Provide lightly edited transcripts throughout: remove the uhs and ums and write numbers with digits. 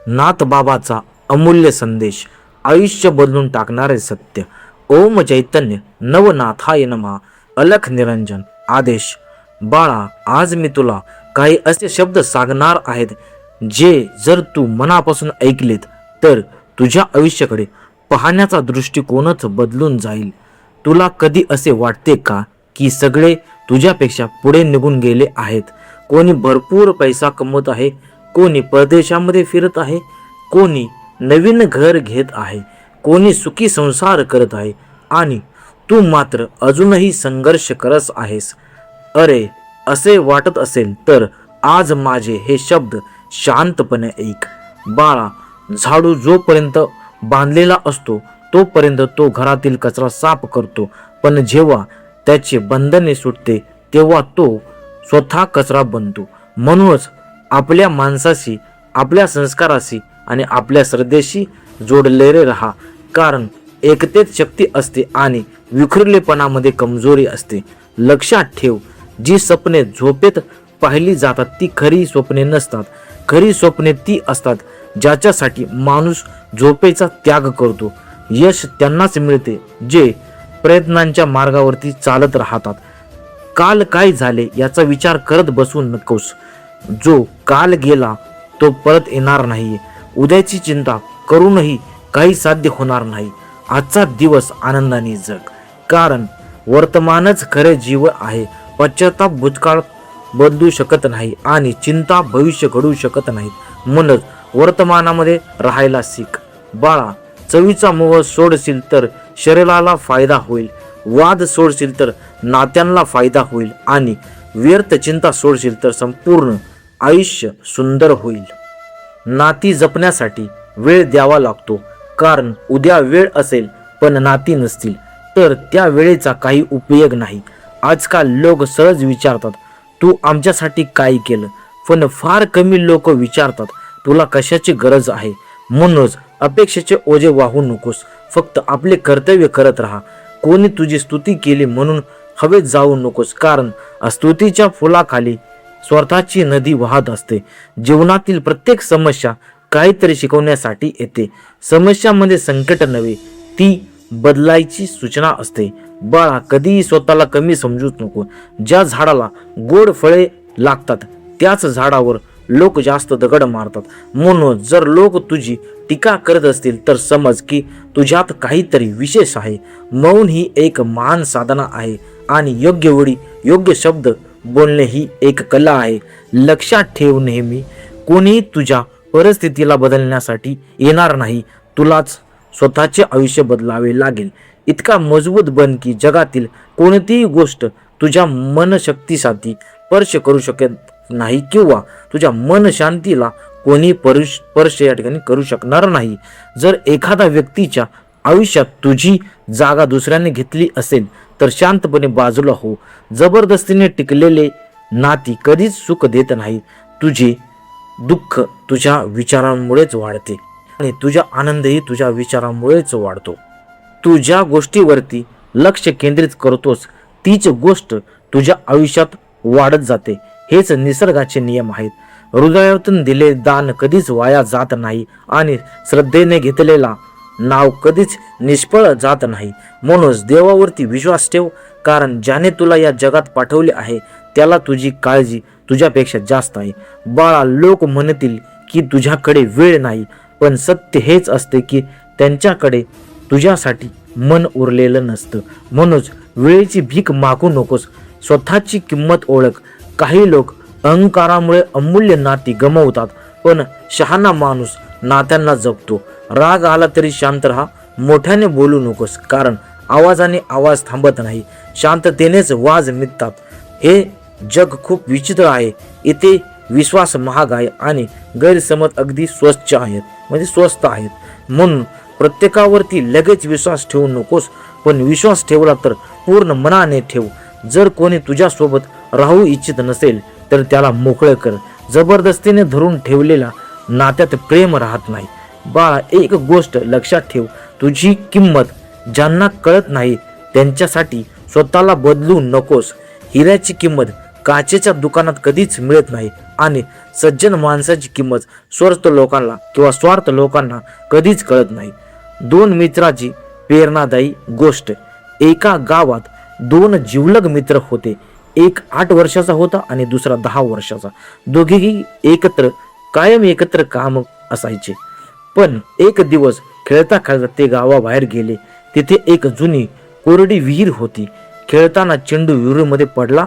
नाथ बाबाचा अमूल्य संदेश, आयुष्य बदलून टाकणारे सत्य. ओम चैतन्य नवनाथाय नमः. अलख निरंजन. आदेश. बाळा, आज मी तुला काही असे शब्द सांगणार आहेत जे जर तू मनापासून ऐकलेत तर तुझ्या आयुष्याकडे पाहण्याचा दृष्टिकोनच बदलून जाईल. तुला कधी असे वाटते का की सगळे तुझ्यापेक्षा पुढे निघून गेले आहेत? कोणी भरपूर पैसा कमवत आहे, कोणी परदेशामध्ये फिरत आहे, कोणी नवीन घर घेत आहे, कोणी सुखी संसार करत आहे आणि तू मात्र अजूनही संघर्ष करत आहेस. अरे, असे वाटत असेल तर आज माझे हे शब्द शांतपणे ऐक. बाळा, झाडू जोपर्यंत बांधलेला असतो तोपर्यंत तो घरातील कचरा साफ करतो, पण जेव्हा त्याचे बंधने सुटते तेव्हा तो स्वतः कचरा बनतो. म्हणूनच आपल्या माणसाशी, आपल्या संस्काराशी आणि आपल्या श्रद्धेशी जोडलेले राहा, कारण एकतेत शक्ती असते आणि विखुरलेपणामध्ये कमजोरी असते. लक्षात ठेव, जी स्वप्ने झोपेत पाहिली जातात ती खरी स्वप्ने नसतात. खरी स्वप्ने ती असतात ज्याच्यासाठी माणूस झोपेचा त्याग करतो. यश त्यांनाच मिळते जे प्रयत्नांच्या मार्गावरती चालत राहतात. काल काय झाले याचा विचार करत बसू नकोस. जो काल गेला तो परत येणार नाही. उद्याची चिंता करूनही काही साध्य होणार नाही. आजचा दिवस आनंदाने जग, कारण वर्तमानच खरे जीवन आहे. पश्चाताप भूतकाळ बदलू शकत नाही आणि चिंता भविष्य घडू शकत नाही. म्हणूनच वर्तमानामध्ये राहायला शिक. बाळा, चवीचा मोह सोडशील तर शरीराला फायदा होईल, वाद सोडशील तर नात्यांना फायदा होईल आणि व्यर्थ चिंता सोडशील तर संपूर्ण आयुष्य सुंदर होईल. नाती जपण्यासाठी वेळ द्यावा लागतो, कारण उद्या वेळ असेल पण नाती नसतील तर त्या वेळेचा काही उपयोग नाही. आजकाल लोक सहज विचारतात, तू आमच्यासाठी काय केलं, पण फार कमी लोक विचारतात, तुला कशाची गरज आहे. म्हणूनच अपेक्षेचे ओझे वाहू नकोस. फक्त आपले कर्तव्य करत राहा. कोणी तुझी स्तुती केली म्हणून हवेत जाऊ नकोस, कारण स्तुतीच्या फुलाखाली स्वतःची नदी वाहत असते. जीवनातील प्रत्येक समस्या काहीतरी शिकवण्यासाठी येते. समस्यामध्ये संकट नव्हे, ती बदलायची सूचना असते. बाळा, कधीही स्वतःला कमी समजूच नको. ज्या झाडाला गोड फळे लागतात त्याच झाडावर लोक जास्त दगड मारतात. म्हणून जर लोक तुझी टीका करत असतील तर समज की तुझ्यात काहीतरी विशेष आहे. मौन ही एक महान साधना आहे आणि योग्य वेळी योग्य शब्द बोलणे ही एक कला आहे. लक्षात ठेव, नेहमी कोणीही तुझ्या परिस्थितीला बदलण्यासाठी येणार नाही. तुलाच स्वतःचे आयुष्य बदलावे लागेल. इतका मजबूत बन की जगातील कोणतीही गोष्ट तुझ्या मनशक्तीसाठी स्पर्श करू शकत नाही किंवा तुझ्या मन शांतीला कोणी स्पर्श या ठिकाणी करू शकणार नाही. जर एखाद्या व्यक्तीच्या आयुष्यात तुझी जागा दुसऱ्याने घेतली असेल तर शांतपणे बाजूला हो. जबरदस्तीने टिकलेले नाती कधीच सुख देत नाही. तुझे दुःख तुझ्या विचारांमुळेच वाढते आणि तुझा आनंदही तुझ्या विचारांमुळेच वाढतो. तू ज्या गोष्टीवरती लक्ष केंद्रित करतोस तीच गोष्ट तुझ्या आयुष्यात वाढत जाते. हेच निसर्गाचे नियम आहेत. हृदयातून दिले दान कधीच वाया जात नाही आणि श्रद्धेने घेतलेला नाव कधीच निष्फळ जात नाही. म्हणूनच देवावरती विश्वास ठेव, कारण ज्याने तुला या जगात पाठवले आहे त्याला तुझी काळजी तुझ्यापेक्षा जास्त आहे. बाळा, लोक म्हणतील की तुझ्याकडे वेळ नाही, पण सत्य हेच असते की त्यांच्याकडे तुझ्यासाठी मन उरलेलं नसतं. म्हणूनच वेळेची भीक मागू नकोस. स्वतःची किंमत ओळख. काही लोक अहंकारामुळे अमूल्य नाती गमावतात, पण शहाणा माणूस नात्यांना जपतो. राग आला तरी शांत राहा. मोठ्याने बोलू नकोस, कारण आवाजाने आवाज थांबत नाही, शांततेनेच वाज मिटतात. हे जग खूप विचित्र आहे. इथे विश्वास महाग आहे आणि गैरसमज अगदी स्वच्छ आहेत, म्हणजे स्वस्त आहेत. म्हणून प्रत्येकावरती लगेच विश्वास ठेवू नकोस, पण विश्वास ठेवला तर पूर्ण मनाने ठेव. जर कोणी तुझ्यासोबत राहू इच्छित नसेल तर त्याला मोकळे कर. जबरदस्तीने धरून ठेवलेल्या नात्यात प्रेम राहत नाही. बाळा, एक गोष्ट लक्षात ठेव, तुझी किंमत ज्यांना कळत नाही त्यांच्यासाठी स्वतःला बदलू नकोस. हिऱ्याची किंमत काचेच्या दुकानात कधीच मिळत नाही आणि सज्जन माणसाची किंमत स्वस्थ लोकांना किंवा स्वार्थ लोकांना कधीच कळत नाही. दोन मित्राची प्रेरणादायी गोष्ट. एका गावात दोन जिवलग मित्र होते. एक 8 वर्षाचा होता आणि दुसरा 10 वर्षाचा. दोघेही कायम एकत्र काम असायचे. पण एक दिवस खेळता खेळता ते गावाबाहेर गेले. तिथे एक जुनी कोरडी विहीर होती. खेळताना चेंडू विहिरीमध्ये पडला.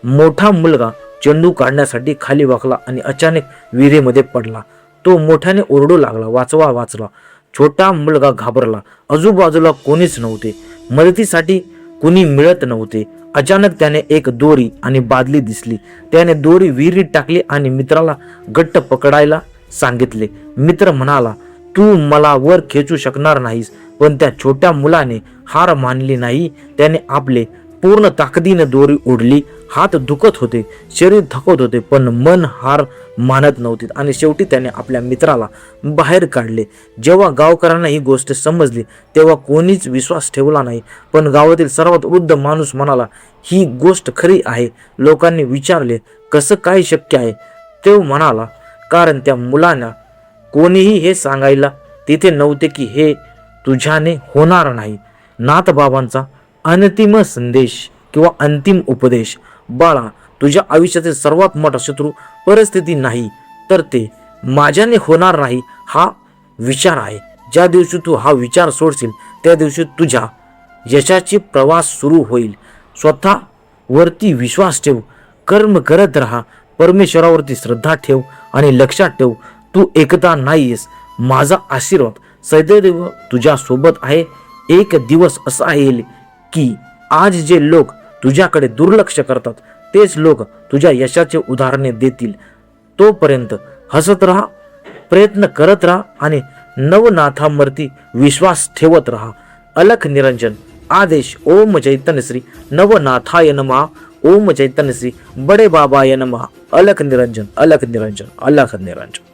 मोठा मुलगा चेंडू काढण्यासाठी खाली वाकला आणि अचानक विहिरीमध्ये पडला. तो मोठ्याने ओरडू लागला, वाचवा वाचवा. छोटा मुलगा घाबरला. आजूबाजूला कोणीच नव्हते. मदतीसाठी कुणी मिळत नव्हते. अचानक त्याने एक दोरी आणि बादली दिसली. त्याने दोरी विहिरीत टाकली आणि मित्राला घट्ट पकडायला सांगितले. मित्र म्हणाला, तू मला वर खेचू शकणार नाहीस. पण त्या छोट्या मुलाने हार मानली नाही. त्याने आपले पूर्ण ताकदीने दोरी ओढली. हात दुखत होते, शरीर थकत होते, पण मन हार मानत नव्हते आणि शेवटी त्याने आपल्या मित्राला बाहेर काढले. जेव्हा गावकऱ्यांना ही गोष्ट समजली तेव्हा कोणीच विश्वास ठेवला नाही. पण गावातील सर्वात वृद्ध माणूस म्हणाला, ही गोष्ट खरी आहे. लोकांनी विचारले, कसं काय शक्य आहे? तो म्हणाला, कारण त्या मुलांना कोणीही हे सांगायला तिथे नव्हते की हे तुझ्याने होणार नाही. नाथबाबांचा अंतिम संदेश किंवा अंतिम उपदेश. बाळा, तुझ्या आयुष्यातील सर्वात मोठा शत्रू परिस्थिती नाही, तर ते माझ्याने होणार नाही हा विचार आहे. ज्या दिवशी तू हा विचार सोडशील त्या दिवशी तुझ्या यशाचे प्रवास सुरू होईल. स्वतःवरती विश्वास ठेव, कर्म करत राहा, परमेश्वरावरती श्रद्धा ठेव आणि लक्षात ठेव, तू एकटा नाहीयेस. माझा आशीर्वाद सदैव तुझ्या सोबत आहे. एक दिवस असा येईल की आज जे लोक तुझ्याकडे दुर्लक्ष करतात तेच लोक तुझ्या यशाचे उदाहरणे देतील. तोपर्यंत हसत राहा, प्रयत्न करत राहा आणि नवनाथावरती विश्वास ठेवत राहा. अलख निरंजन. आदेश. ओम चैतन्य श्री नवनाथाय नमः. ओम चैतन्य श्री बड़े बाबाय नमः. अलख निरंजन, अलख निरंजन, अलख निरंजन.